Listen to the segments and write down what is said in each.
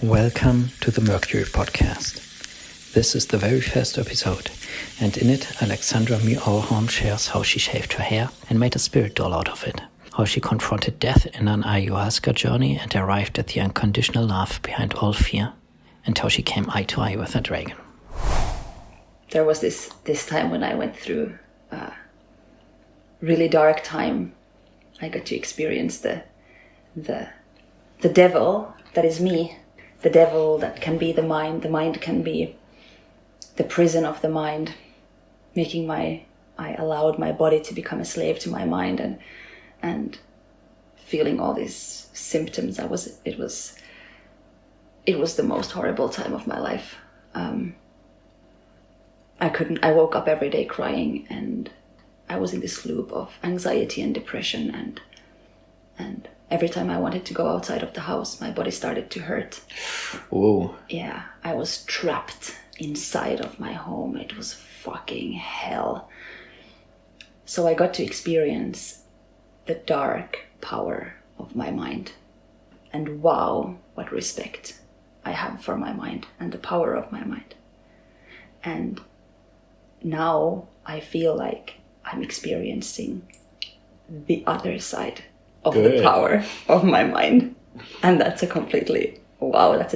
Welcome to the Mercury podcast. This is the very first episode, and in it Alexandra My Alholm shares how she shaved her hair and made a spirit doll out of it, how she confronted death in an Ayahuasca journey and arrived at the unconditional love behind all fear, and how she came eye to eye with a dragon. There was this time when I went through a really dark time. I got to experience the devil that is me. The devil that can be the mind can be the prison of the mind, I allowed my body to become a slave to my mind and feeling all these symptoms. It was the most horrible time of my life. I woke up every day crying, and I was in this loop of anxiety and depression, and every time I wanted to go outside of the house, my body started to hurt. Whoa. Yeah, I was trapped inside of my home. It was fucking hell. So I got to experience the dark power of my mind. And wow, what respect I have for my mind and the power of my mind. And now I feel like I'm experiencing the other side of Good. The power of my mind. And that's a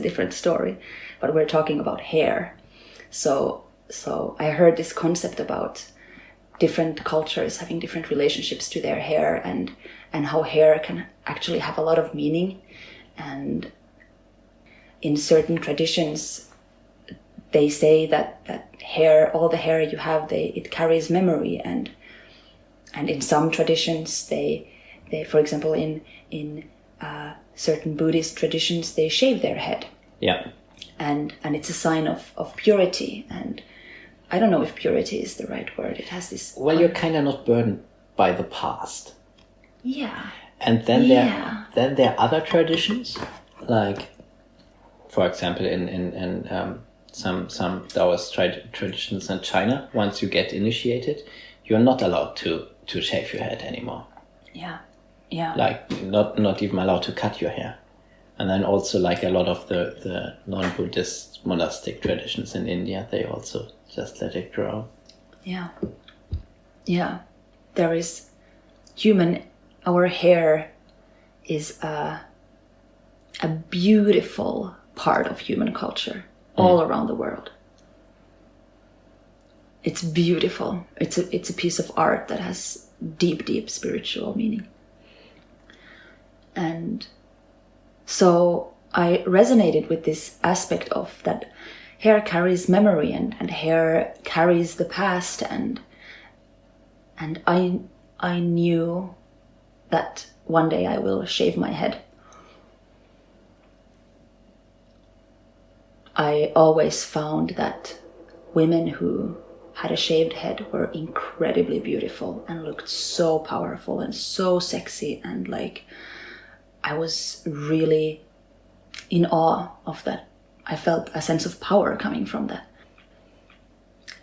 different story. But we're talking about hair. So I heard this concept about different cultures having different relationships to their hair and how hair can actually have a lot of meaning. And in certain traditions, they say that hair, all the hair you have, it carries memory. And in some traditions, they for example, in certain Buddhist traditions, they shave their head. Yeah. And it's a sign of purity. And I don't know if purity is the right word. It has this... Well, you're kind of not burdened by the past. Yeah. And then there are other traditions, like, for example, in some Taoist traditions in China, once you get initiated, you're not allowed to shave your head anymore. Yeah. Yeah. Like, not even allowed to cut your hair. And then also, like, a lot of the non-Buddhist monastic traditions in India, they also just let it grow. Yeah. Yeah. There is our hair is a beautiful part of human culture all around the world. It's beautiful. It's a piece of art that has deep spiritual meaning. And so I resonated with this aspect of that hair carries memory and hair carries the past, and I knew that one day I will shave my head. I always found that women who had a shaved head were incredibly beautiful and looked so powerful and so sexy, and like I was really in awe of that. I felt a sense of power coming from that.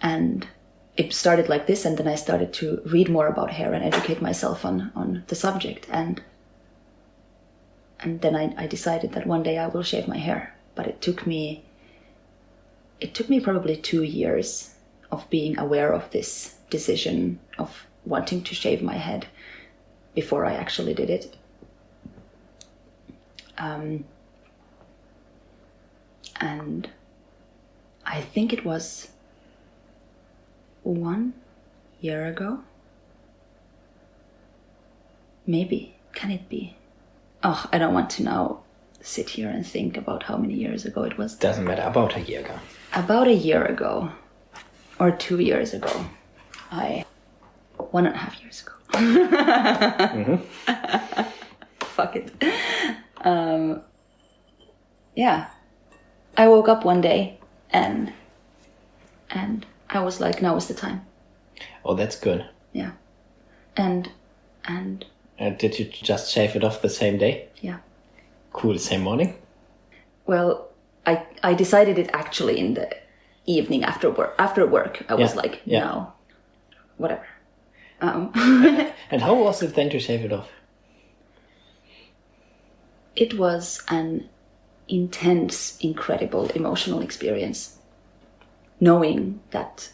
And it started like this, and then I started to read more about hair and educate myself on the subject. And then I decided that one day I will shave my hair. But it took me probably 2 years of being aware of this decision of wanting to shave my head before I actually did it. And I think it was 1 year ago. Maybe. Can it be? Oh, I don't want to now sit here and think about how many years ago it was. Doesn't matter, about a year ago. About a year ago, or 2 years ago. 1.5 years ago. Fuck it. Yeah. I woke up one day and I was like, now is the time. Oh, that's good. Yeah. And did you just shave it off the same day? Yeah. Cool, same morning? Well, I decided it actually in the evening after work. I was like, no, whatever. And how was it then to shave it off? It was an intense, incredible emotional experience, knowing that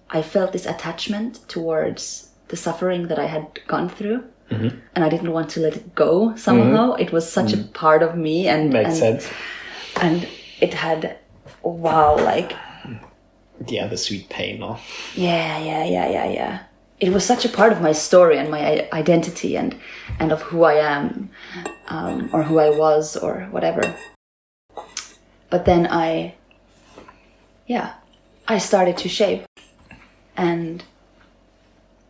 I felt this attachment towards the suffering that I had gone through, and I didn't want to let it go somehow. It was such a part of me, and Makes sense. And it had, wow, like, yeah, the sweet pain, or yeah. It was such a part of my story and my identity and of who I am, or who I was, or whatever. But then I started to shave, and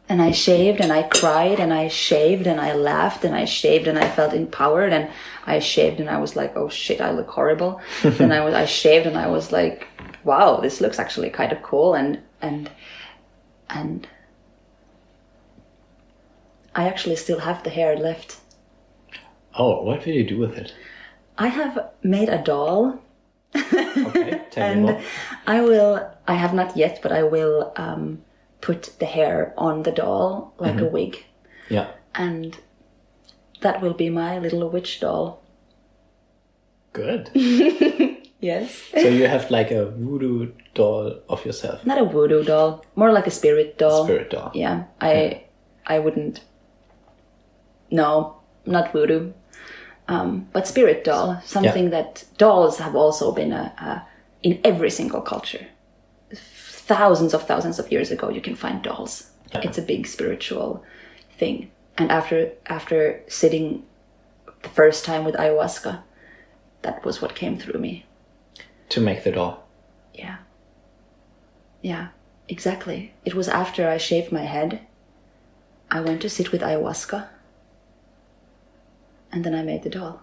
I shaved and I cried and I shaved and I laughed and I shaved and I felt empowered, and I shaved and I was like, oh shit, I look horrible. Then I shaved and I was like, wow, this looks actually kind of cool, and I actually still have the hair left. Oh, what did you do with it? I have made a doll. Okay, tell me more. I have not yet, but I will put the hair on the doll like a wig. Yeah. And that will be my little witch doll. Good. Yes. So you have like a voodoo doll of yourself. Not a voodoo doll, more like a spirit doll. Spirit doll. Yeah. I wouldn't. No, not voodoo. But spirit doll, something that dolls have also been in every single culture. Thousands of years ago, you can find dolls. Yeah. It's a big spiritual thing. And after sitting the first time with ayahuasca, that was what came through me. To make the doll. Yeah. Yeah, exactly. It was after I shaved my head. I went to sit with ayahuasca. And then I made the doll.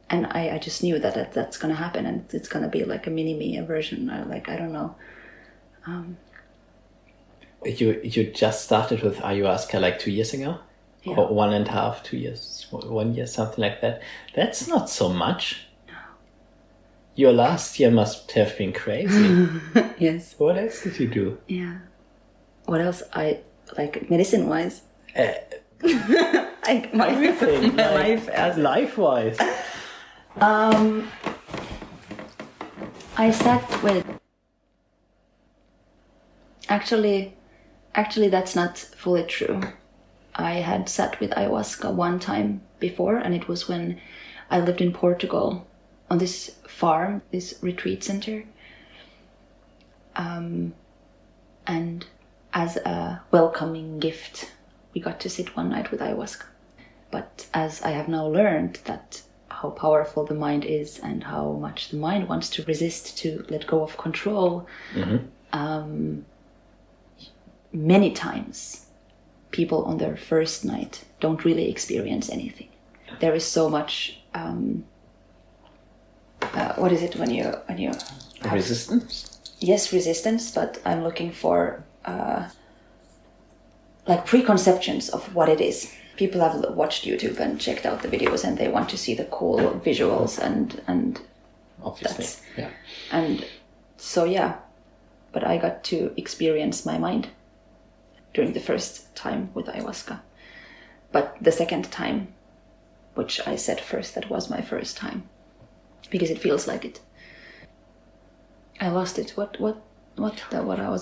And I just knew that that's going to happen, and it's going to be like a mini-me, a version. I don't know. You just started with ayahuasca like 2 years ago? Yeah. Or 1.5, 2 years, 1 year, something like that. That's not so much. No. Your last year must have been crazy. Yes. What else did you do? Yeah. What else? I like medicine-wise. Like my Everything. my life as life-wise. I sat with. Actually, that's not fully true. I had sat with ayahuasca one time before, and it was when I lived in Portugal on this farm, this retreat center. And as a welcoming gift, we got to sit one night with ayahuasca. But as I have now learned that how powerful the mind is and how much the mind wants to resist to let go of control, many times people on their first night don't really experience anything. There is so much what is it when you have resistance? Yes, resistance, but I'm looking for like preconceptions of what it is. People have watched YouTube and checked out the videos, and they want to see the cool visuals and obviously, yeah. And so but I got to experience my mind during the first time with ayahuasca. But the second time, which I said first, that was my first time, because it feels like it. I lost it. What was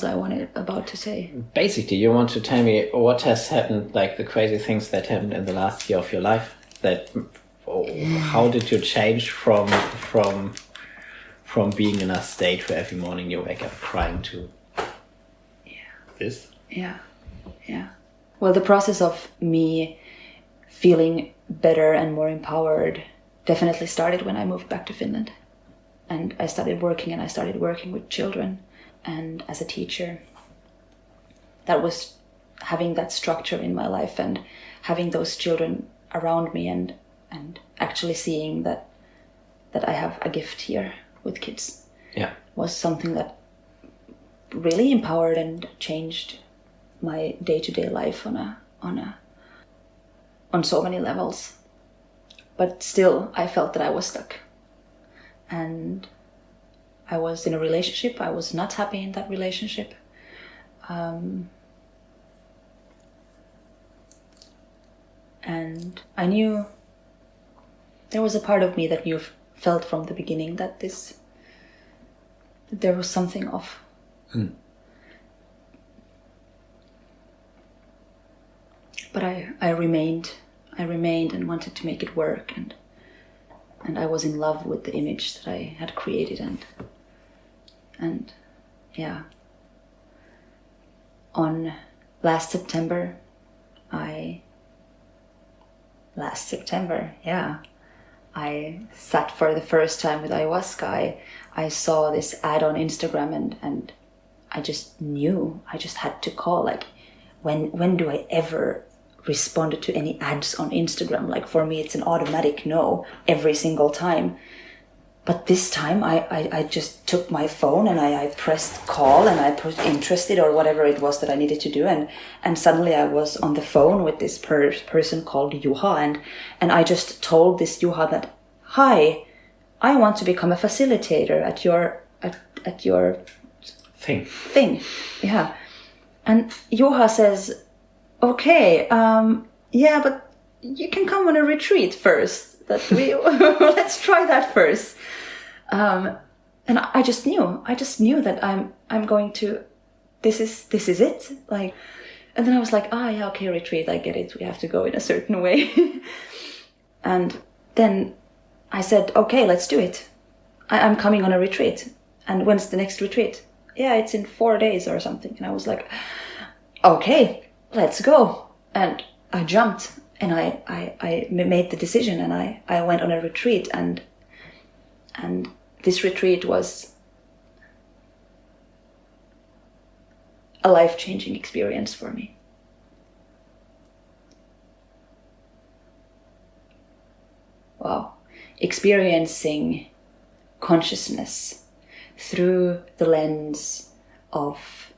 I about to say? Basically, you want to tell me what has happened, like the crazy things that happened in the last year of your life. How did you change from being in a state where every morning you wake up crying to this? Yeah. Well, the process of me feeling better and more empowered definitely started when I moved back to Finland. And I started working with children. And as a teacher, that was having that structure in my life and having those children around me and actually seeing that I have a gift here with kids. Yeah. Was something that really empowered and changed my day-to-day life on so many levels. But still, I felt that I was stuck. And I was in a relationship. I was not happy in that relationship. And I knew there was a part of me that felt from the beginning that there was something off. But I remained and wanted to make it work, and I was in love with the image that I had created, and yeah. On last September, I sat for the first time with ayahuasca. I saw this ad on Instagram, and I just knew, I just had to call, like, when do I ever respond to any ads on Instagram? Like, for me, it's an automatic no every single time. But this time I just took my phone and I pressed call and I put interested or whatever it was that I needed to do. And suddenly I was on the phone with this person called Juha. And I just told this Juha that, hi, I want to become a facilitator at your thing. Yeah. And Juha says, okay, yeah, but you can come on a retreat first. Let's try that first. And I just knew that I'm going to, this is it. Like, and then I was like, yeah, okay, retreat, I get it. We have to go in a certain way. And then I said, okay, let's do it. I'm coming on a retreat. And when's the next retreat? Yeah, it's in 4 days or something. And I was like, okay, let's go. And I jumped and I made the decision, and I went on a retreat, and this retreat was a life-changing experience for me. Wow. Experiencing consciousness through the lens of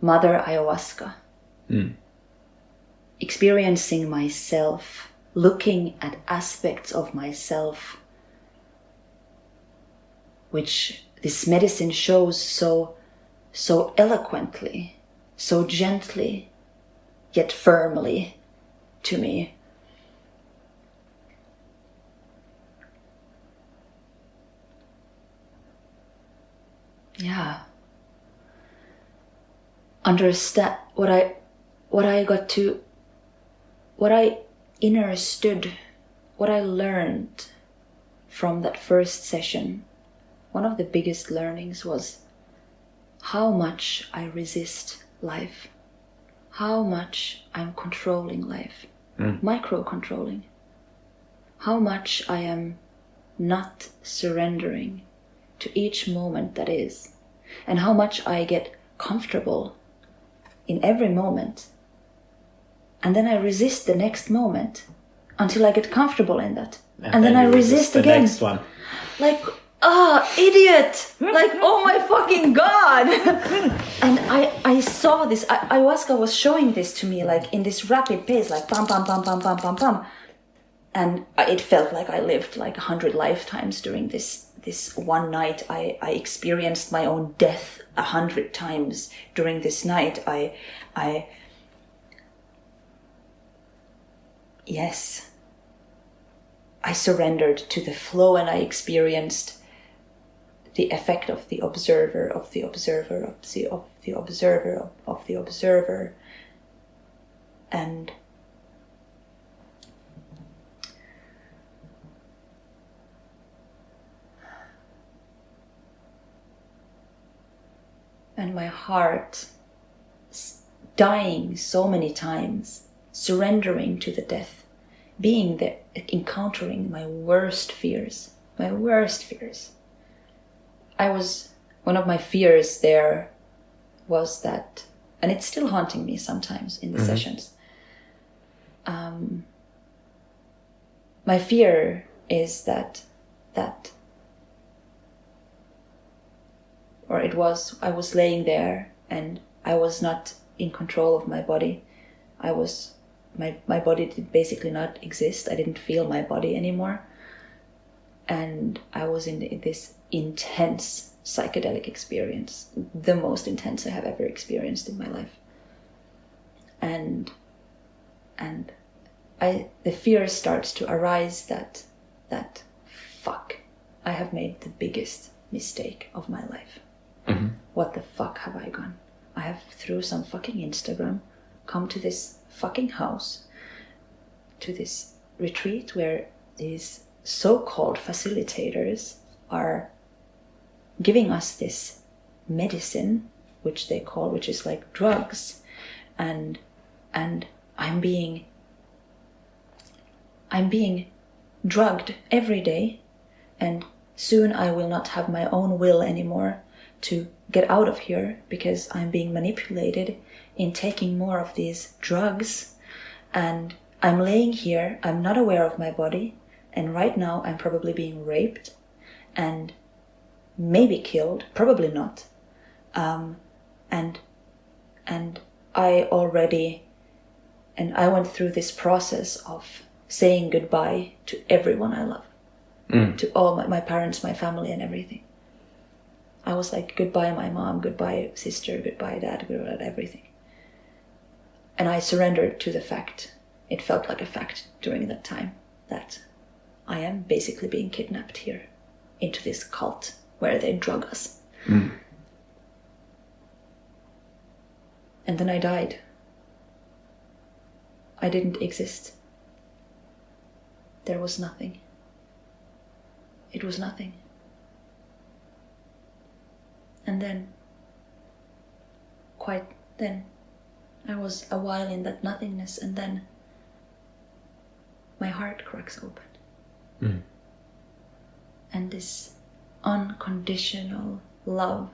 Mother Ayahuasca. Experiencing myself, looking at aspects of myself which this medicine shows so eloquently, so gently, yet firmly to me. Yeah. Understand what I understood, what I learned from that first session. One of the biggest learnings was how much I resist life, how much I'm controlling life, micro-controlling, how much I am not surrendering to each moment that is, and how much I get comfortable in every moment, and then I resist the next moment until I get comfortable in that, and then I resist again. The next one. Like, idiot! Like, oh my fucking god! And I saw this, ayahuasca was showing this to me, like, in this rapid pace, like, bam, bam, bam, bam, bam, bam, bam. And it felt like I lived like 100 lifetimes during this one night. I experienced my own death 100 times during this night. Yes. I surrendered to the flow, and I experienced the effect of the observer, of the observer, of the observer, of the observer. And my heart dying so many times, surrendering to the death, being there, encountering my worst fears. One of my fears there was that, and it's still haunting me sometimes in the sessions. My fear is that I was laying there and I was not in control of my body. My body did basically not exist. I didn't feel my body anymore. And I was in this intense psychedelic experience, the most intense I have ever experienced in my life. And the fear starts to arise that that, fuck, I have made the biggest mistake of my life. What the fuck have I done? I have, through some fucking Instagram, come to this fucking house, to this retreat where these so-called facilitators are giving us this medicine, which is like drugs, and I'm being drugged every day, and soon I will not have my own will anymore to get out of here because I'm being manipulated in taking more of these drugs, and I'm laying here, I'm not aware of my body, and right now I'm probably being raped and maybe killed, probably not. And I went through this process of saying goodbye to everyone I love, to all my parents, my family, and everything. I was like, goodbye my mom, goodbye sister, goodbye dad, goodbye everything. And I surrendered to the fact, it felt like a fact during that time, that I am basically being kidnapped here into this cult where they drug us. And then I died. I didn't exist. There was nothing. It was nothing. And then, I was a while in that nothingness, and then my heart cracks open. And this unconditional love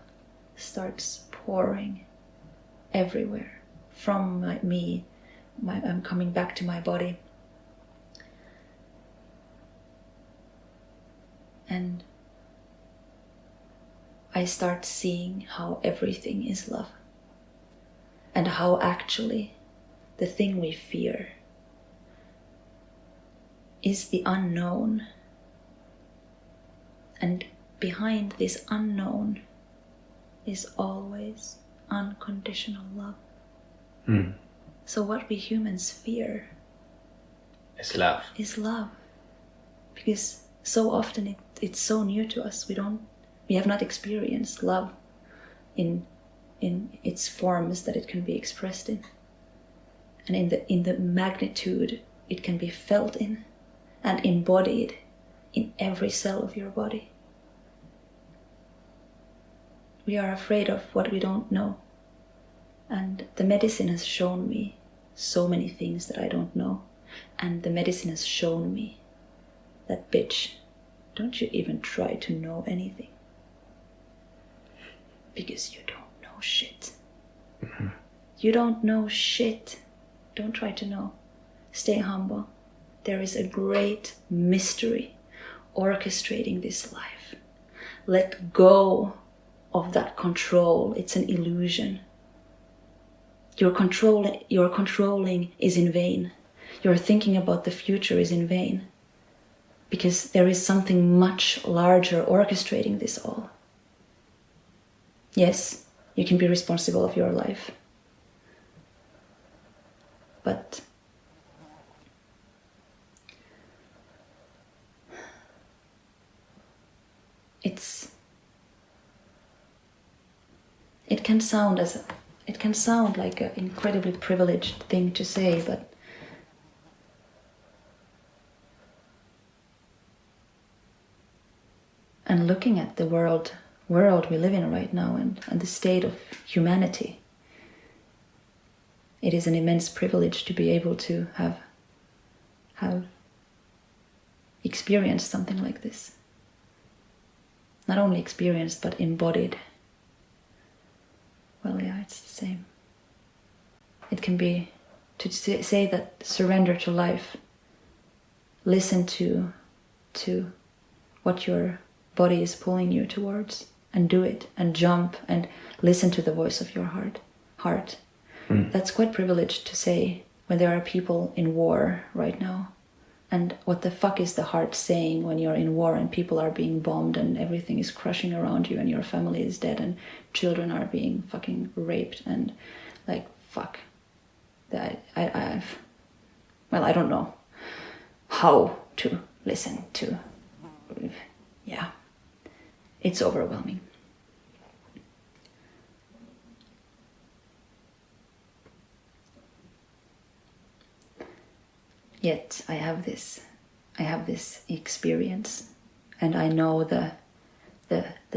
starts pouring everywhere from me. I'm coming back to my body. And I start seeing how everything is love. And how actually the thing we fear is the unknown. And behind this unknown is always unconditional love. So what we humans fear is love. Because so often it's so new to us. We have not experienced love in its forms that it can be expressed in, and in the magnitude it can be felt in and embodied in every cell of your body. We are afraid of what we don't know, and the medicine has shown me so many things that I don't know, and the medicine has shown me that, bitch, don't you even try to know anything, because you don't know shit. You don't know shit. Don't try to know. Stay humble. There is a great mystery orchestrating this life. Let go of that control. It's an illusion. Your controlling is in vain. Your thinking about the future is in vain, because there is something much larger orchestrating this all. Yes, you can be responsible of your life, but it can sound like an incredibly privileged thing to say, but and looking at the world we live in right now, and the state of humanity, it is an immense privilege to be able to have experienced something like this. Not only experienced, but embodied. Well, yeah, it's the same. It can be to say that surrender to life, listen to what your body is pulling you towards, and do it, and jump, and listen to the voice of your heart. That's quite privileged to say when there are people in war right now. And what the fuck is the heart saying when you're in war and people are being bombed and everything is crushing around you and your family is dead and children are being fucking raped, and like, fuck. I don't know how to listen to It's overwhelming. Yet I have this experience, and I know the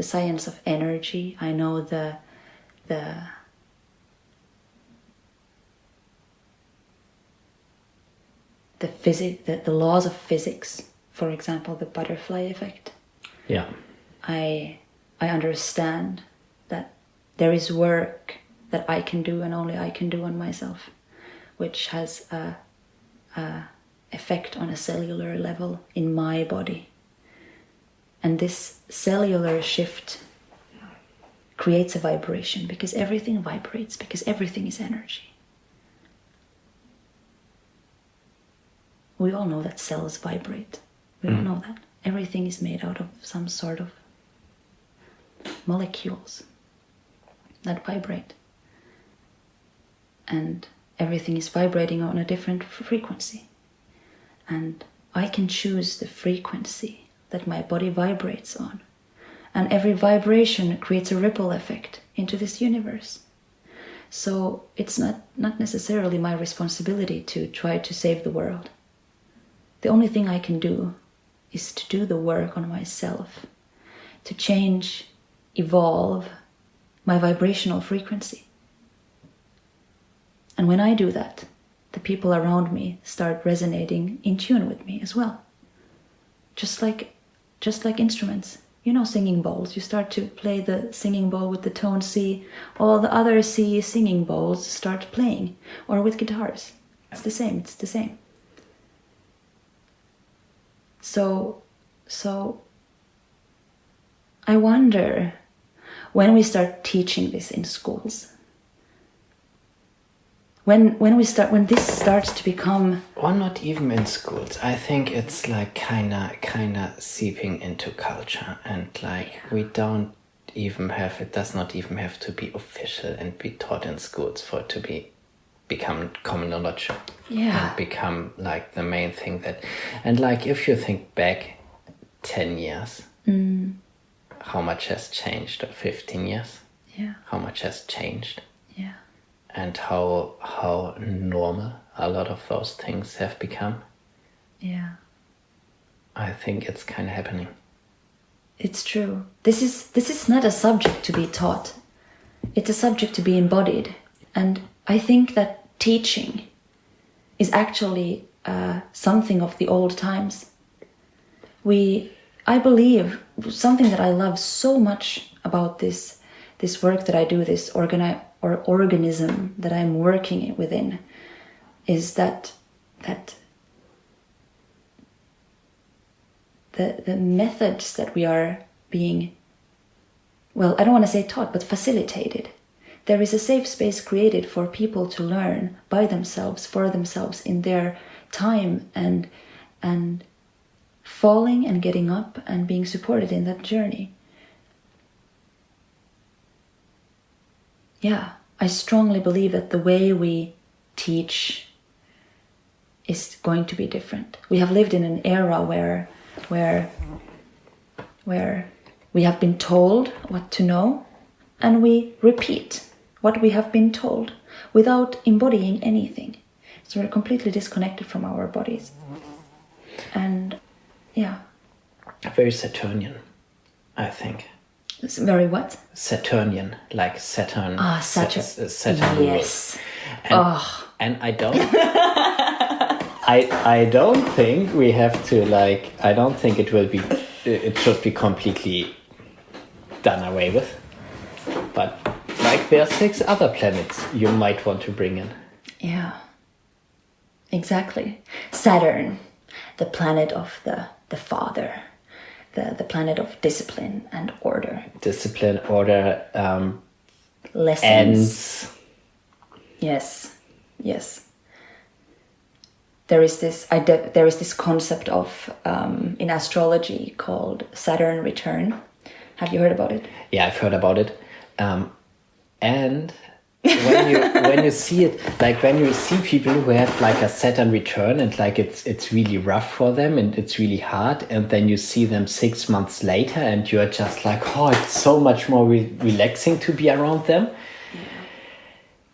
science of energy. I know the laws of physics. For example, the butterfly effect. Yeah. I understand that there is work that I can do and only I can do on myself, which has a effect on a cellular level in my body. And this cellular shift creates a vibration, because everything vibrates, because everything is energy. We all know that cells vibrate. We all know that. Everything is made out of some sort of molecules that vibrate. And everything is vibrating on a different frequency. And I can choose the frequency that my body vibrates on. And every vibration creates a ripple effect into this universe. So it's not necessarily my responsibility to try to save the world. The only thing I can do is to do the work on myself, to change, evolve my vibrational frequency. And when I do that, the people around me start resonating in tune with me as well. Just like instruments. You know, singing bowls. You start to play the singing bowl with the tone C, all the other C singing bowls start playing. Or with guitars. It's the same. So I wonder, when we start teaching this in schools, when this starts to become... Or not even in schools. I think it's like kinda seeping into culture, and like we don't even have, it does not even have to be official and be taught in schools for it to become common knowledge. Yeah. And become like the main thing that, and like if you think back 10 years, how much has changed, or 15 years? Yeah. How much has changed? Yeah. And how normal a lot of those things have become. Yeah. I think it's kind of happening. It's true. This is not a subject to be taught. It's a subject to be embodied. And I think that teaching is actually something of the old times. I believe something that I love so much about this work that I do, this organism that I'm working within, is that the methods that we are being, well, I don't want to say taught, but facilitated. There is a safe space created for people to learn by themselves, for themselves, in their time, and falling and getting up and being supported in that journey. Yeah, I strongly believe that the way we teach is going to be different. We have lived in an era where we have been told what to know, and we repeat what we have been told without embodying anything. So we're completely disconnected from our bodies. And yeah. Very Saturnian, I think. It's very what? Saturnian, like Saturn. Saturn. Saturn Yes. And I don't... I don't think we have to, like... I don't think it should be completely done away with. But, like, there are 6 other planets you might want to bring in. Yeah. Exactly. Saturn, the planet of the father. The planet of discipline and order. Discipline, order, lessons. ends. Yes. There is this concept of in astrology called Saturn return. Have you heard about it? Yeah, I've heard about it. And when you see it, like when you see people who have like a Saturn return and like it's really rough for them and it's really hard, and then you see them 6 months later and you're just like, oh, it's so much more relaxing to be around them.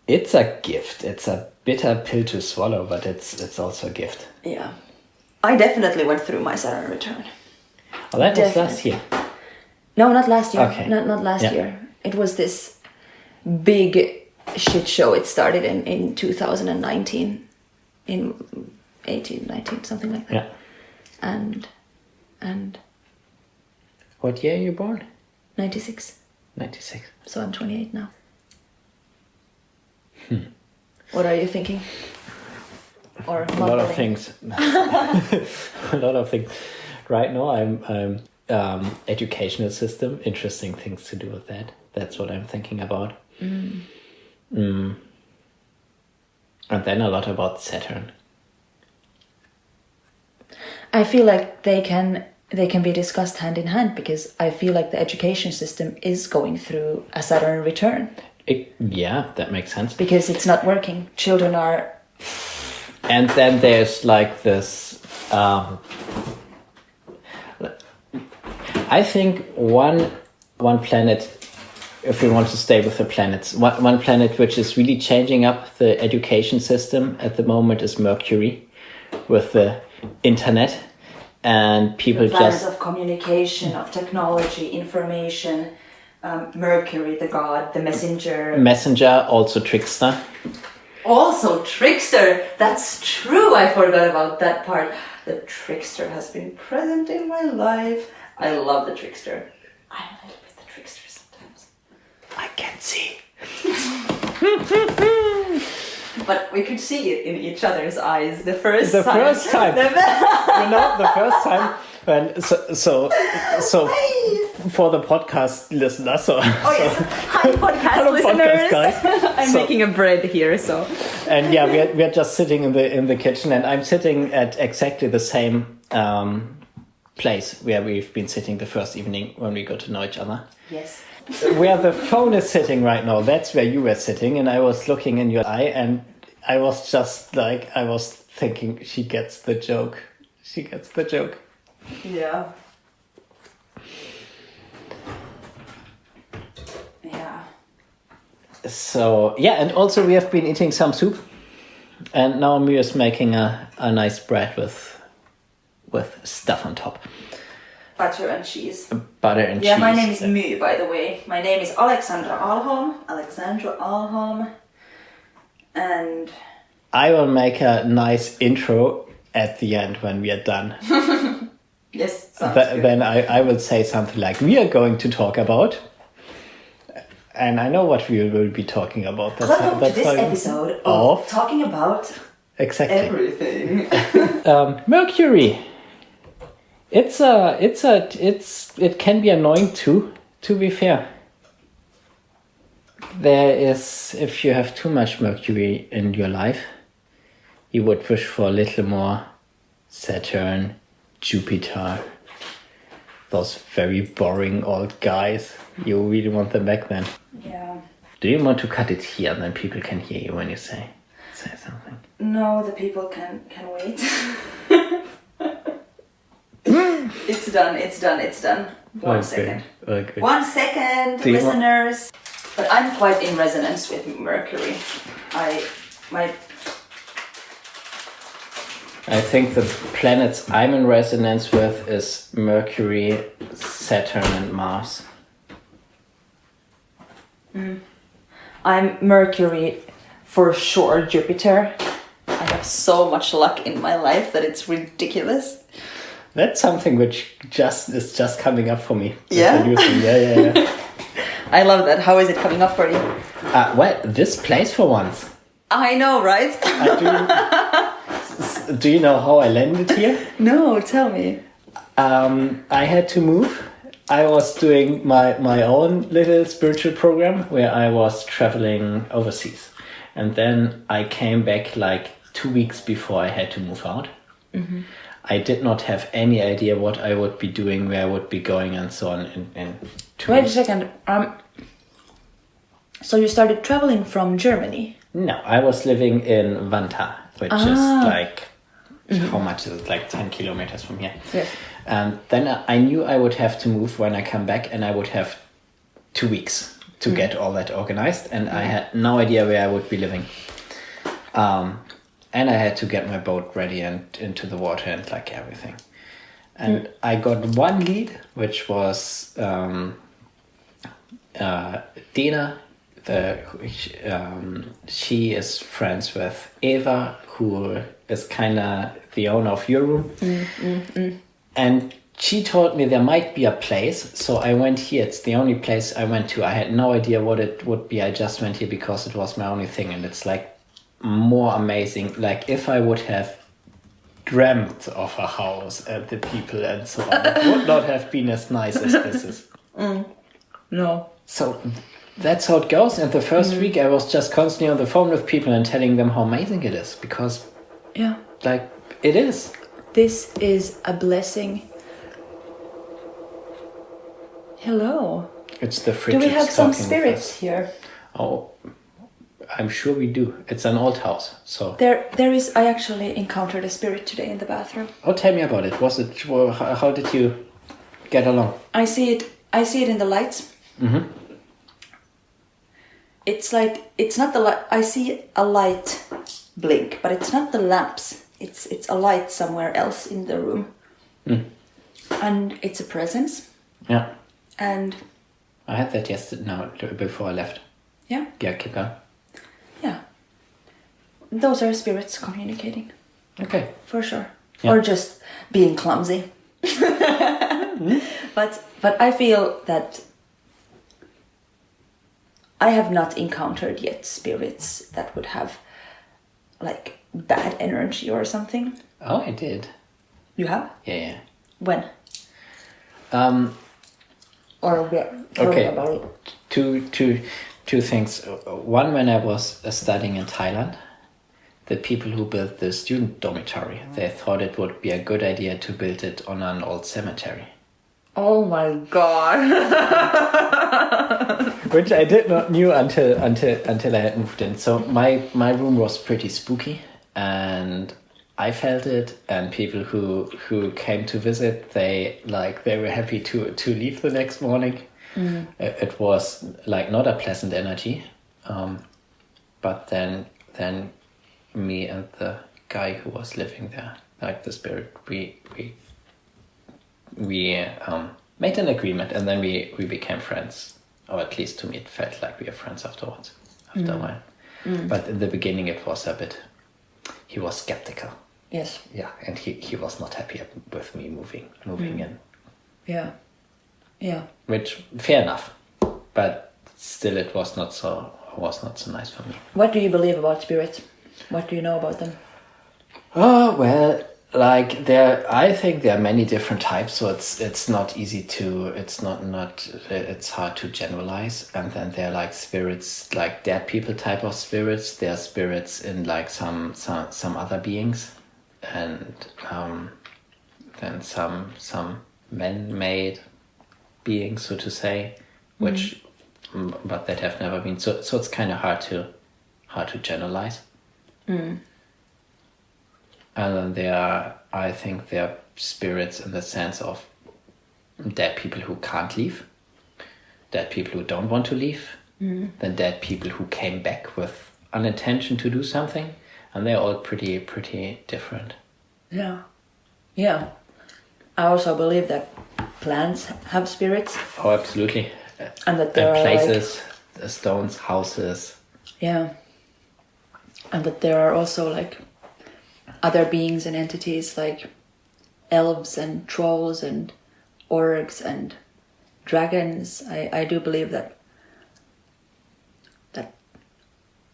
It's a gift. It's a bitter pill to swallow, but it's also a gift. Yeah. I definitely went through my Saturn return. Oh, that was last year. No, not last year. Okay. Not last year. It was this big shit show. It started in 2019. In 18, 19, something like that. Yeah. And What year are you born? 96. 96. So I'm 28 now. What are you thinking? Or A lot of things. A lot of things. Right now, I'm educational system. Interesting things to do with that. That's what I'm thinking about. And then a lot about Saturn. I feel like they can be discussed hand in hand, because I feel like the education system is going through a Saturn return. Yeah, that makes sense. Because it's not working. Children are... And then there's like this... I think one planet, if we want to stay with the planets, one planet which is really changing up the education system at the moment is Mercury, with the internet, and people the planets just... of communication, of technology, information, Mercury, the god, the messenger. Messenger, also trickster. Also trickster! That's true, I forgot about that part. The trickster has been present in my life. I love the trickster. I'm a little bit the trickster sometimes. I can see. But we could see it in each other's eyes the first The time. first time. The first time. And so for the podcast listeners. Hi, podcast Hello, listeners. podcast guys. I'm making a bread here, so. And yeah, we're just sitting in the kitchen, and I'm sitting at exactly the same place where we've been sitting the first evening when we got to know each other. Yes. Where the phone is sitting right now, that's where you were sitting, and I was looking in your eye, and I was just like, I was thinking, she gets the joke. She gets the joke. Yeah. Yeah. So, yeah, and also we have been eating some soup, and now Mu is making a nice bread with stuff on top. Butter and cheese. Butter and cheese. Yeah, my name is Mu, by the way. My name is Alexandra Alholm. Alexandra Alholm. And... I will make a nice intro at the end when we are done. Yes, sounds good. Then I will say something like, we are going to talk about... And I know what we will be talking about. Welcome to this episode of talking about... Exactly. Everything. Mercury. It can be annoying too, to be fair. There is, if you have too much Mercury in your life, you would wish for a little more Saturn, Jupiter, those very boring old guys. You really want them back then. Yeah. Do you want to cut it here, then people can hear you when you say something? No, the people can wait. It's done. One second. Okay. 1 second, listeners. But I'm quite in resonance with Mercury. I think the planets I'm in resonance with is Mercury, Saturn, and Mars. I'm Mercury for sure, Jupiter. I have so much luck in my life that it's ridiculous. That's something which is just coming up for me. Yeah? Yeah. I love that. How is it coming up for you? Well, this place for once. I know, right? Do you know how I landed here? No, tell me. I had to move. I was doing my own little spiritual program where I was traveling overseas. And then I came back like 2 weeks before I had to move out. Mm-hmm. I did not have any idea what I would be doing, where I would be going, and so on. Wait a second. So you started traveling from Germany? No, I was living in Vanta, which is like, how much is it? Like 10 kilometers from here. Yes. And then I knew I would have to move when I come back, and I would have 2 weeks to get all that organized, and I had no idea where I would be living. And I had to get my boat ready and into the water and like everything. And I got one lead, which was Dina. She is friends with Eva, who is kind of the owner of your room. And she told me there might be a place, so I went here. It's the only place I went to. I had no idea what it would be. I just went here because it was my only thing, and it's like more amazing. Like if I would have dreamt of a house and the people and so on, it would not have been as nice as this is. No. So that's how it goes. And the first week I was just constantly on the phone with people and telling them how amazing it is, because like it is. This is a blessing. Hello. It's the fridge. Do we have some talking with spirits us. here? Oh, I'm sure we do. It's an old house, so. There is. I actually encountered a spirit today in the bathroom. Oh, tell me about it. Was it? Well, how did you get along? I see it in the lights. It's like it's not the light. I see a light blink, but it's not the lamps. It's a light somewhere else in the room, and it's a presence. Yeah. And I had that yesterday. No, before I left. yeah, Keep going. yeah. Those are spirits communicating. Okay. For sure. Yeah. Or just being clumsy. But I feel that I have not encountered yet spirits that would have like bad energy or something. Oh, I did. You have? Yeah. When? Or Okay. about it? Two things. One, when I was studying in Thailand, the people who built the student dormitory, they thought it would be a good idea to build it on an old cemetery. Oh my god. Which I did not knew until I had moved in. So my room was pretty spooky, and I felt it. And people who came to visit, they were happy to leave the next morning. It was like not a pleasant energy, but then me and the guy who was living there, like the spirit, we made an agreement, and then we became friends. Or at least to me it felt like we were friends afterwards, after a while. But in the beginning it was a bit, he was skeptical. Yes. Yeah, and he was not happy with me moving in. Yeah. Yeah. Which, fair enough. But still it was not so nice for me. What do you believe about spirits? What do you know about them? Oh, well, like I think there are many different types, so it's not easy to, it's hard to generalize. And then there are like spirits, like dead people type of spirits. There are spirits in like some other beings, and then some man-made beings, so to say, which, but that have never been. So it's kind of hard to generalize. And then I think there are spirits in the sense of dead people who can't leave, dead people who don't want to leave, then dead people who came back with an intention to do something, and they're all pretty different. Yeah. Yeah. I also believe that plants have spirits. Oh, absolutely. And that there are places, stones, houses. Yeah. And that there are also like other beings and entities like elves and trolls and orcs and dragons. I do believe that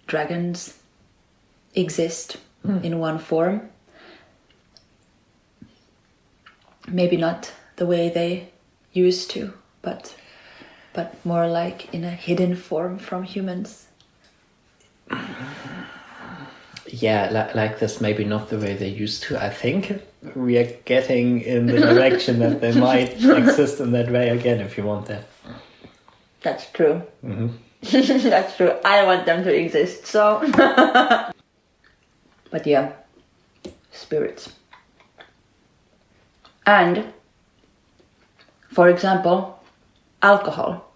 dragons exist in one form. Maybe not the way they used to, but more like in a hidden form from humans. Yeah, like this, maybe not the way they used to. I think we are getting in the direction that they might exist in that way again, if you want that. That's true. That's true. I want them to exist, so. But yeah, spirits. And, for example, alcohol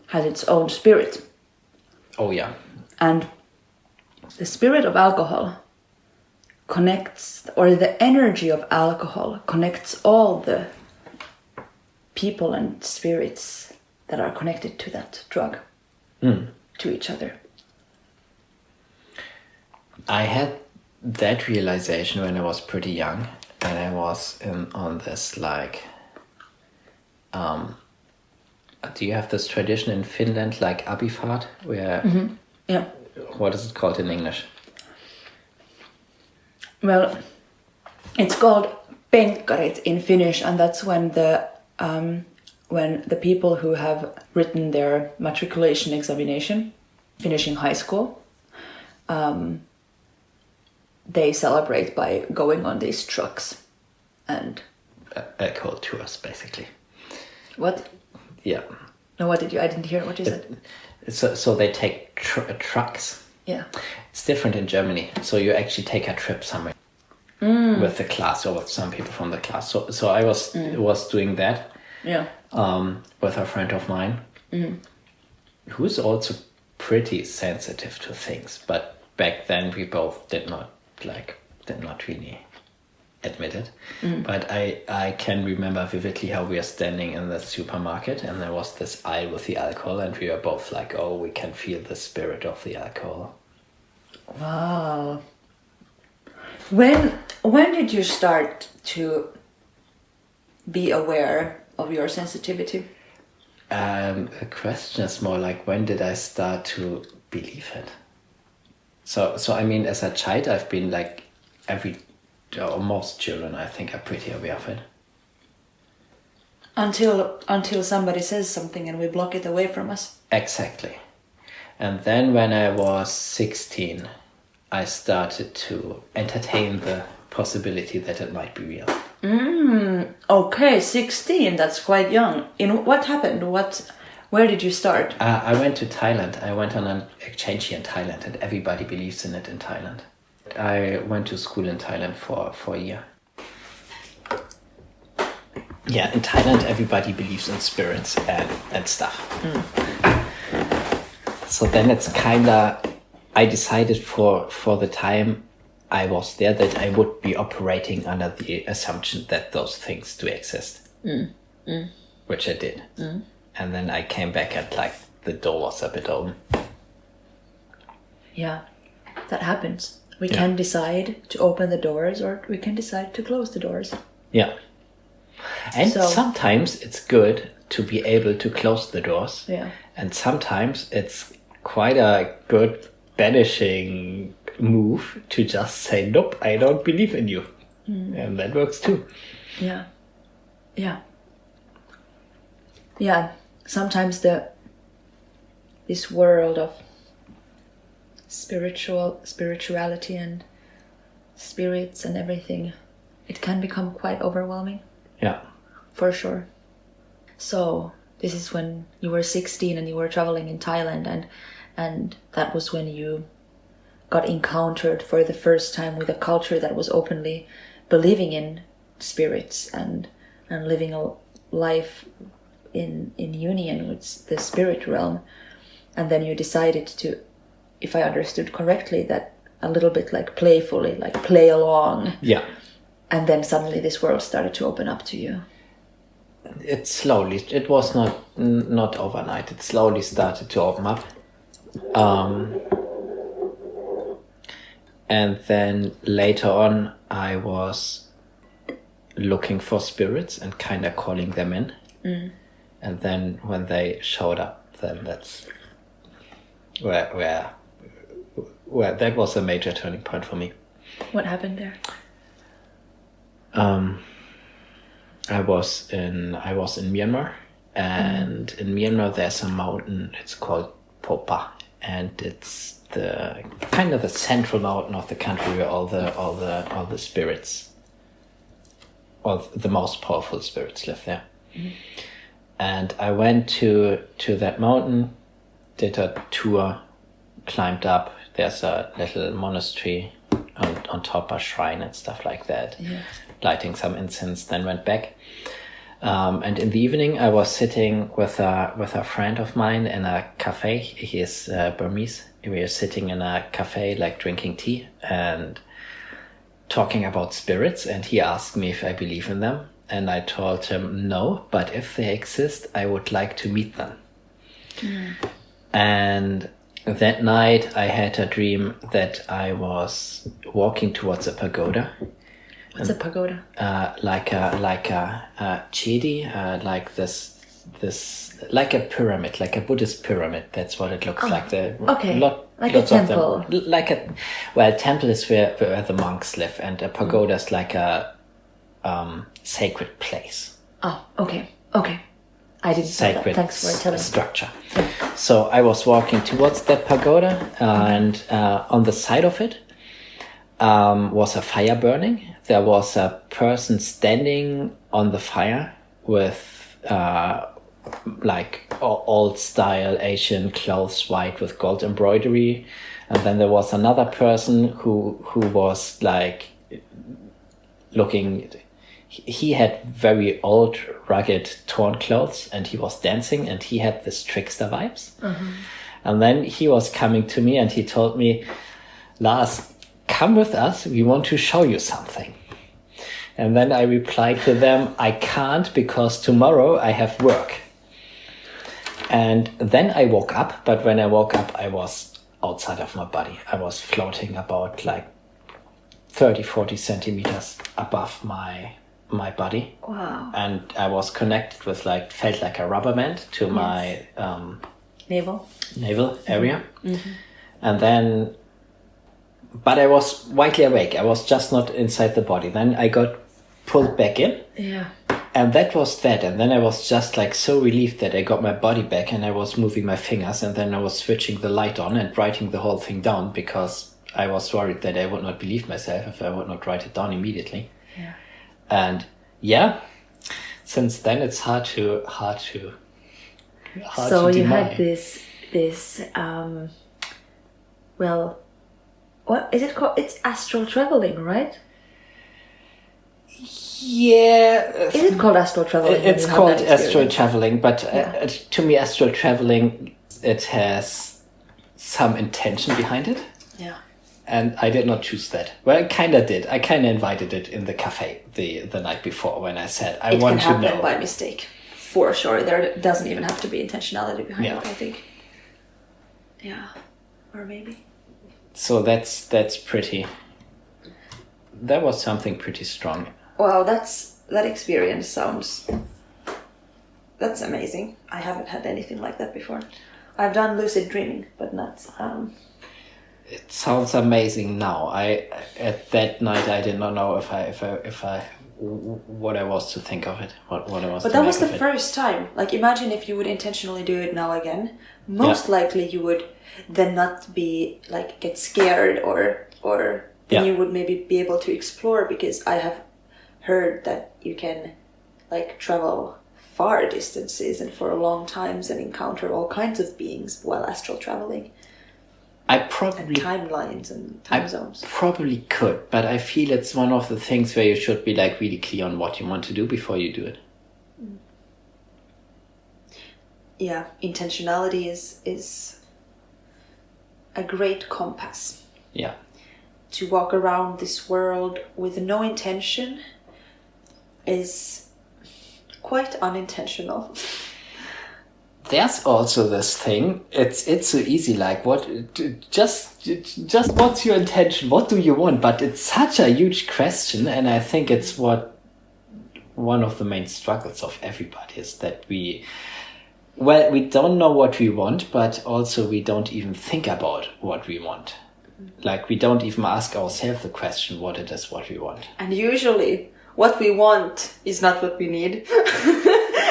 has its own spirit. Oh yeah. And the spirit of alcohol connects, or the energy of alcohol connects all the people and spirits that are connected to that drug to each other. I had that realization when I was pretty young, and I was on this like, do you have this tradition in Finland like abifart, where Yeah. what is it called in English? Well, it's called penkkarit in Finnish, and that's when the people who have written their matriculation examination, finishing high school, they celebrate by going on these trucks and Alcohol tours, basically. what? Yeah. No, what did you? I didn't hear what you said. So they take trucks. Yeah. It's different in Germany. So you actually take a trip somewhere with the class or with some people from the class. So I was doing that. Yeah. With a friend of mine, who's also pretty sensitive to things. But back then we both did not really admit it. But I can remember vividly how we are standing in the supermarket, and there was this aisle with the alcohol, and we were both like, oh, we can feel the spirit of the alcohol. Wow. When did you start to be aware of your sensitivity? The question is more like, when did I start to believe it? So I mean, as a child, I've been like most children, I think, are pretty aware of it. Until somebody says something and we block it away from us. Exactly. And then when I was 16, I started to entertain the possibility that it might be real. Okay, 16, that's quite young. What happened? Where did you start? I went to Thailand. I went on an exchange here in Thailand, and everybody believes in it in Thailand. I went to school in Thailand for a year. Yeah, in Thailand, everybody believes in spirits and stuff. So then it's I decided for the time I was there that I would be operating under the assumption that those things do exist. Which I did. And then I came back and like the door was a bit open. Yeah, that happens. We can decide to open the doors, or we can decide to close the doors. Yeah. And sometimes it's good to be able to close the doors. Yeah. And sometimes it's quite a good banishing move to just say, nope, I don't believe in you. And that works too. Yeah. Yeah. Yeah. Sometimes this world of spirituality and spirits and everything, it can become quite overwhelming. Yeah. For sure. So this is when you were 16 and you were traveling in Thailand, and that was when you got encountered for the first time with a culture that was openly believing in spirits and living a life in union with the spirit realm. And then you decided to, if I understood correctly, that a little bit like playfully, like play along. Yeah. And then suddenly this world started to open up to you. It slowly, it was not overnight. It slowly started to open up. And then later on, I was looking for spirits and kind of calling them in. And then when they showed up, then that's where that was a major turning point for me. What happened there? I was in Myanmar, and in Myanmar there's a mountain. It's called Popa, and it's the central mountain of the country where all the spirits, or the most powerful spirits, live there. And I went to that mountain, did a tour, climbed up. There's a little monastery on top, a shrine and stuff like that. Yeah. Lighting some incense, then went back. And in the evening, I was sitting with a friend of mine in a cafe. He is Burmese. We were sitting in a cafe, like drinking tea and talking about spirits. And he asked me if I believe in them. And I told him no, but if they exist, I would like to meet them. And that night, I had a dream that I was walking towards a pagoda. What's a pagoda? Like a chedi, like this, like a pyramid, like a Buddhist pyramid. That's what it looks like. Okay. Like a lots of temple. them, temple is where the monks live, and a pagoda is like a sacred place. Oh, okay. I didn't know that. Sacred Thanks for telling me. structure. So I was walking towards that pagoda, and on the side of it was a fire burning. There was a person standing on the fire with like old style Asian clothes, white with gold embroidery, and then there was another person who was like looking. He had very old, rugged, torn clothes, and he was dancing, and he had this trickster vibes. And then he was coming to me, and he told me, "Lars, come with us. We want to show you something." And then I replied to them, "I can't because tomorrow I have work." And then I woke up, but when I woke up, I was outside of my body. I was floating about like 30, 40 centimeters above my body. Wow. And I was connected with felt like a rubber band to my navel area. And then, but I was widely awake. I was just not inside the body. Then I got pulled back in. Yeah. And that was that. And then I was just like so relieved that I got my body back, and I was moving my fingers, and then I was switching the light on and writing the whole thing down, because I was worried that I would not believe myself if I would not write it down immediately. Yeah. And yeah, since then it's hard to So you deny. had this well, what is it called? It's astral traveling, right? Yeah. Is it called astral traveling? It's called astral traveling, but Yeah. to me, astral traveling, it has some intention behind it. Yeah. And I did not choose that. Well, I kind of did. I kind of invited it in the cafe the night before when I said, I want to know. It can happen by mistake. For sure. There doesn't even have to be intentionality behind it, I think. Yeah. Or maybe. So that's pretty... That was something pretty strong. Wow, that experience sounds... That's amazing. I haven't had anything like that before. I've done lucid dreaming, but not... It sounds amazing now. At that night I did not know if I what I was to think of it. What I was. But to that was make the of it. first time. Like, imagine if you would intentionally do it now again. Most likely you would then not be like get scared or then you would maybe be able to explore, because I have heard that you can like travel far distances and for long times and encounter all kinds of beings while astral traveling. I probably Timelines and time zones. Probably could, but I feel it's one of the things where you should be like really clear on what you want to do before you do it. Yeah, intentionality is a great compass. Yeah. To walk around this world with no intention is quite unintentional. There's also this thing. It's so easy. Like just what's your intention? What do you want? But it's such a huge question, and I think it's what one of the main struggles of everybody is that we don't know what we want, but also we don't even think about what we want. Like we don't even ask ourselves the question what it is what we want. And usually what we want is not what we need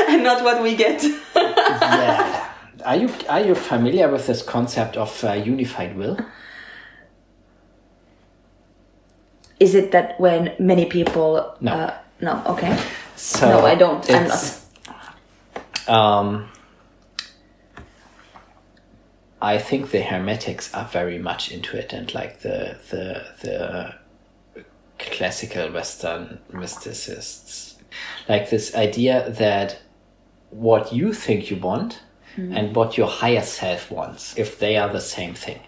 and not what we get. Yeah. Are you familiar with this concept of unified will? Is it that when many people... No. No, okay. So no, I don't. I'm not. I think the Hermetics are very much into it, and like the classical Western mysticists, like this idea that what you think you want and what your higher self wants, if they are the same thing,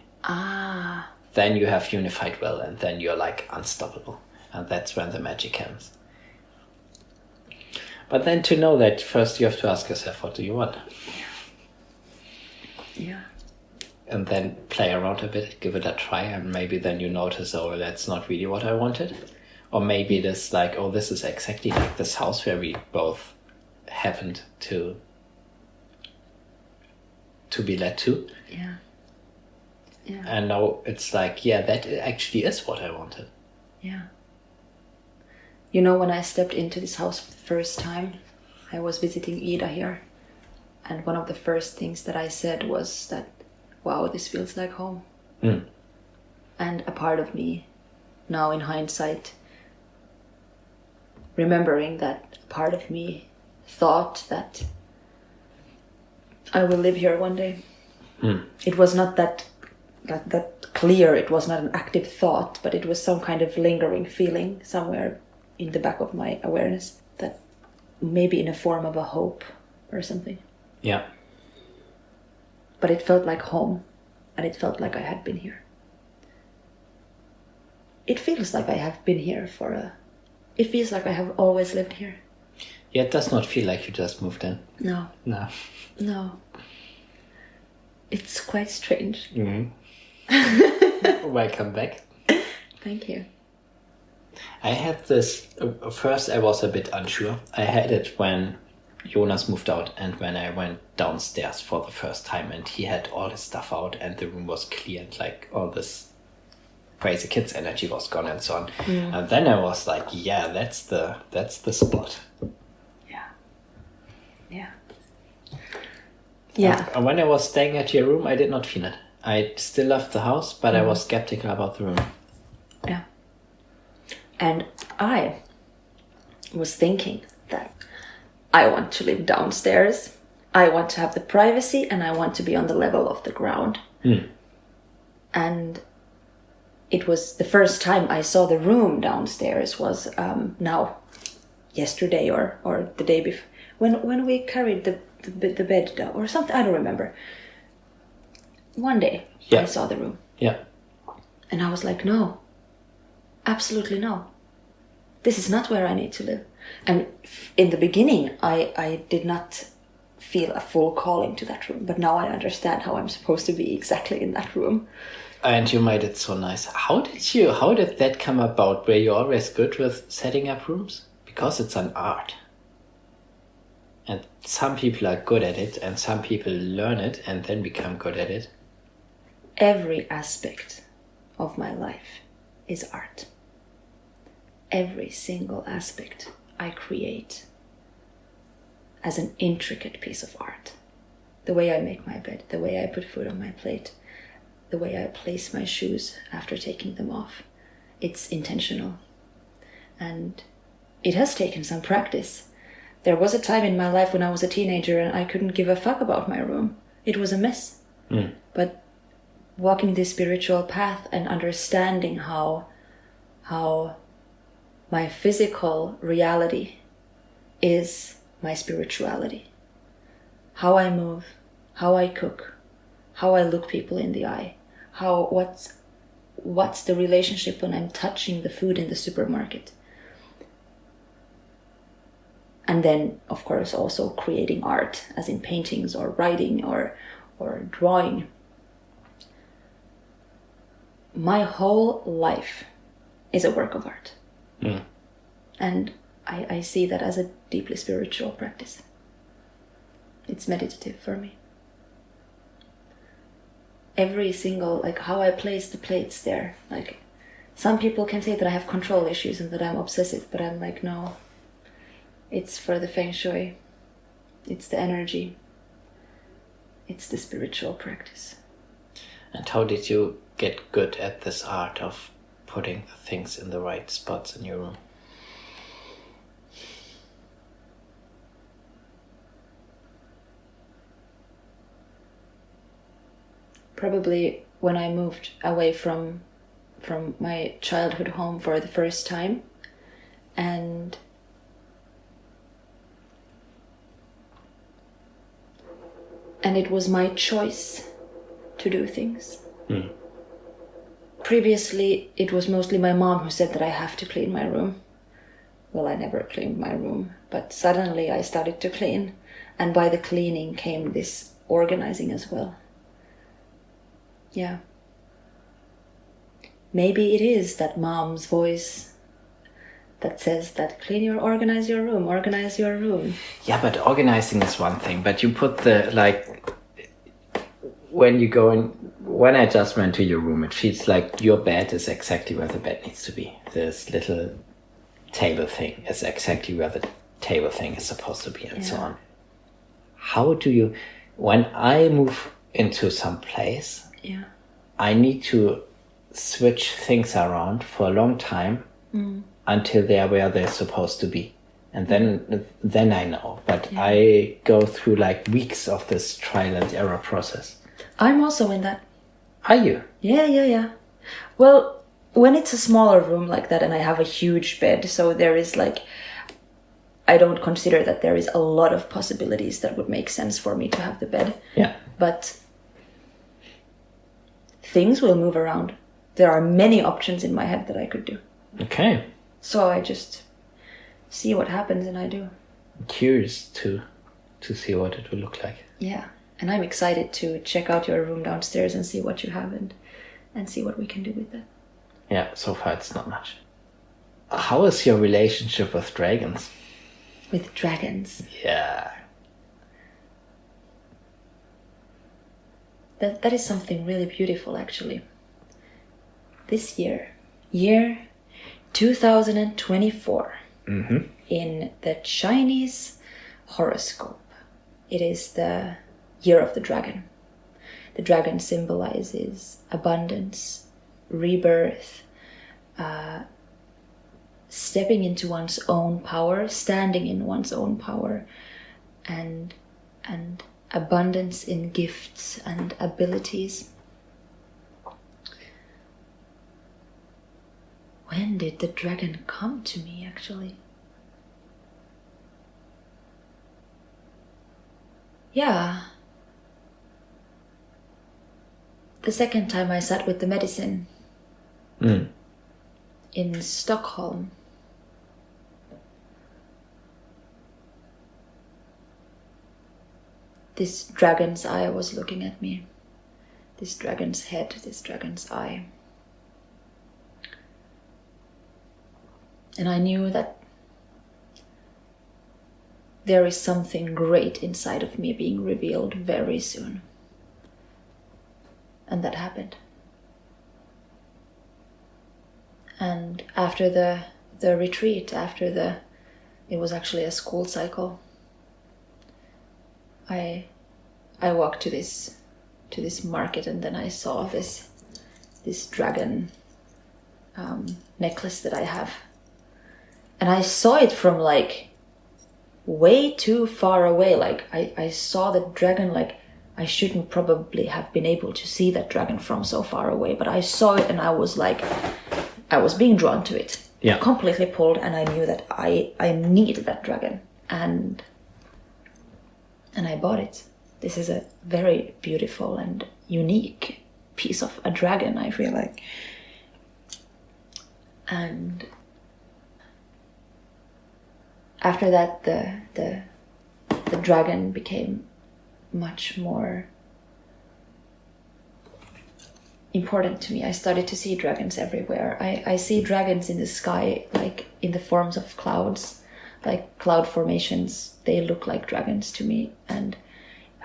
then you have unified will, and then you're like unstoppable, and that's when the magic comes. But then to know that, first you have to ask yourself, what do you want? Yeah. And then play around a bit, give it a try, and maybe then you notice, oh, that's not really what I wanted. Or maybe it is like, oh, this is exactly like this house where we both happened to be led to. Yeah. Yeah. And now it's like, yeah, that actually is what I wanted. Yeah. You know, when I stepped into this house for the first time, I was visiting Ida here. And one of the first things that I said was that, wow, this feels like home. And a part of me, now in hindsight, remembering that a part of me thought that I will live here one day. It was not that clear, it was not an active thought, but it was some kind of lingering feeling somewhere in the back of my awareness, that maybe in a form of a hope or something. Yeah. But it felt like home, and it felt like I had been here. It feels like I have been here it feels like I have always lived here. Yeah, it does not feel like you just moved in. No. No. No. It's quite strange. Welcome back. Thank you. I had this, first I was a bit unsure. I had it when Jonas moved out and when I went downstairs for the first time, and he had all his stuff out and the room was clear, and like all this crazy kids energy was gone and so on. And then I was like, yeah, that's the spot. Yeah. Yeah. Yeah. And when I was staying at your room, I did not feel it. I still loved the house, but I was skeptical about the room. Yeah. And I was thinking that I want to live downstairs. I want to have the privacy, and I want to be on the level of the ground. And it was the first time I saw the room downstairs was now yesterday or the day before, when we carried the bed down or something. I don't remember. One day I saw the room. Yeah. And I was like, no, absolutely no. This is not where I need to live. And in the beginning, I did not feel a full calling to that room. But now I understand how I'm supposed to be exactly in that room. And you made it so nice. How did that come about? Were you always good with setting up rooms? Because it's an art. And some people are good at it, and some people learn it and then become good at it. Every aspect of my life is art. Every single aspect I create as an intricate piece of art. The way I make my bed, the way I put food on my plate, the way I place my shoes after taking them off. It's intentional. And it has taken some practice. There was a time in my life when I was a teenager and I couldn't give a fuck about my room. It was a mess. But walking this spiritual path and understanding how my physical reality is my spirituality. How I move, how I cook, how I look people in the eye, what's the relationship when I'm touching the food in the supermarket. And then, of course, also creating art, as in paintings or writing or drawing. My whole life is a work of art. And I see that as a deeply spiritual practice. It's meditative for me. Every single, like how I place the plates there. Like, some people can say that I have control issues and that I'm obsessive, but I'm like, no. It's for the feng shui. It's the energy. It's the spiritual practice. And how did you get good at this art of putting the things in the right spots in your room? probably when I moved away from my childhood home for the first time, and it was my choice to do things. Previously, it was mostly my mom who said that I have to clean my room. Well, I never cleaned my room, but suddenly I started to clean, and by the cleaning came this organizing as well. Yeah. Maybe it is that mom's voice that says that organize your room. Yeah, but organizing is one thing, but you put the, like, when you go in, when I just went to your room, it feels like your bed is exactly where the bed needs to be. This little table thing is exactly where the table thing is supposed to be, and so on. How do you, when I move into some place, I need to switch things around for a long time until they're where they're supposed to be. And then I know. But I go through like weeks of this trial and error process. I'm also in that. Are you? Yeah. Well, when it's a smaller room like that and I have a huge bed, so there is like, I don't consider that there is a lot of possibilities that would make sense for me to have the bed. Yeah. But things will move around. There are many options in my head that I could do. Okay. So I just see what happens and I do. Curious to see what it will look like. Yeah. And I'm excited to check out your room downstairs and see what you have and see what we can do with that. Yeah, so far it's not much. How is your relationship with dragons? With dragons? Yeah. That is something really beautiful, actually. This year 2024, in the Chinese horoscope, it is the year of the dragon. The dragon symbolizes abundance, rebirth, stepping into one's own power, standing in one's own power, and abundance in gifts and abilities. When did the dragon come to me, actually? Yeah. The second time I sat with the medicine in Stockholm. This dragon's eye was looking at me. This dragon's head, this dragon's eye. And I knew that there is something great inside of me being revealed very soon. And that happened. And after the retreat, it was actually a school cycle, I walked to this market, and then I saw this dragon necklace that I have. And I saw it from like way too far away. Like I saw the dragon, like I shouldn't probably have been able to see that dragon from so far away, but I saw it and I was being drawn to it. Yeah. Completely pulled, and I knew that I need that dragon. And I bought it. This is a very beautiful and unique piece of a dragon, I feel like. And after that, the dragon became much more important to me. I started to see dragons everywhere. I see dragons in the sky, like in the forms of clouds, like cloud formations. They look like dragons to me, and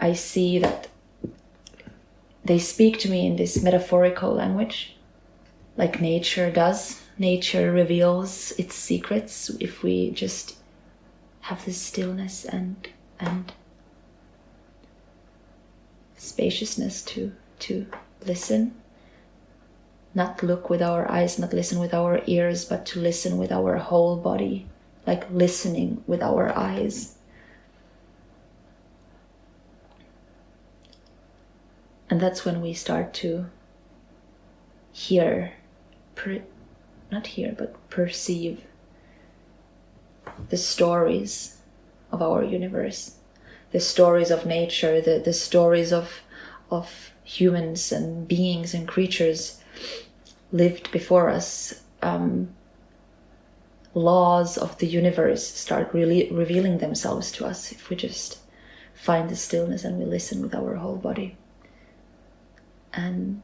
I see that they speak to me in this metaphorical language, like nature does. Nature reveals its secrets if we just have this stillness and spaciousness to listen. Not look with our eyes, not listen with our ears, but to listen with our whole body, like listening with our eyes. And that's when we start to hear, not hear, but perceive the stories of our universe, the stories of nature, the stories of humans and beings and creatures lived before us. Laws of the universe start really revealing themselves to us if we just find the stillness and we listen with our whole body. And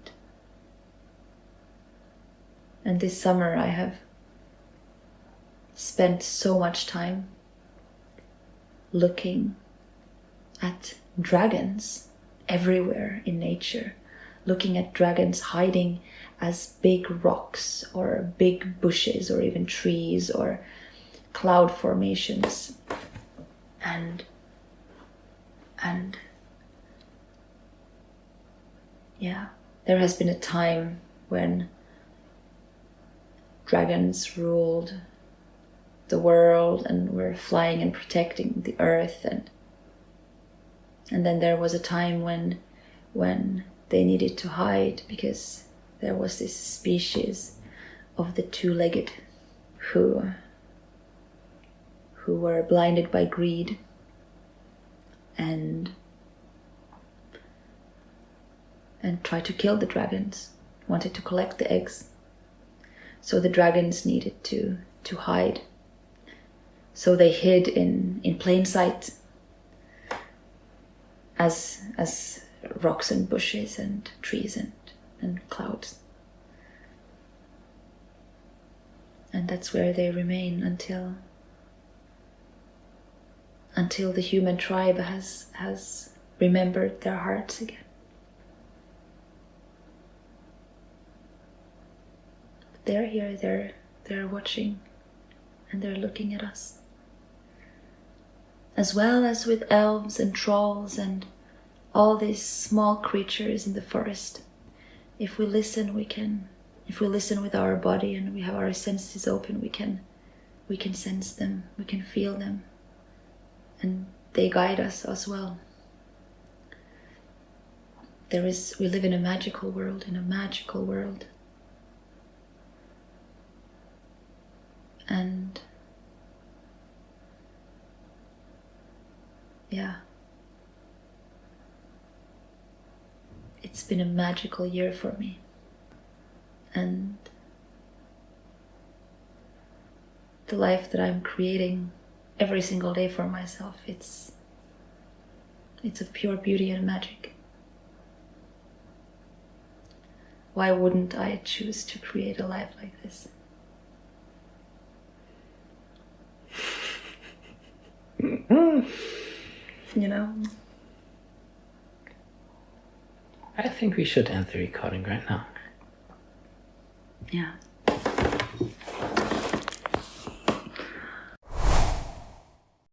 this summer I have spent so much time looking at dragons everywhere in nature, looking at dragons hiding as big rocks or big bushes or even trees or cloud formations. And yeah, there has been a time when dragons ruled the world and were flying and protecting the earth, and then there was a time when they needed to hide because there was this species of the two-legged who were blinded by greed and tried to kill the dragons, wanted to collect the eggs. So the dragons needed to hide. So they hid in plain sight as rocks and bushes and trees and clouds. And that's where they remain until the human tribe has remembered their hearts again. They're here, they're watching, and they're looking at us. As well as with elves and trolls and all these small creatures in the forest. If we listen with our body and we have our senses open, we can sense them, we can feel them, and they guide us as well. We live in a magical world, And yeah, it's been a magical year for me. And the life that I'm creating every single day for myself, it's of pure beauty and magic. Why wouldn't I choose to create a life like this? You know? I think we should end the recording right now. Yeah.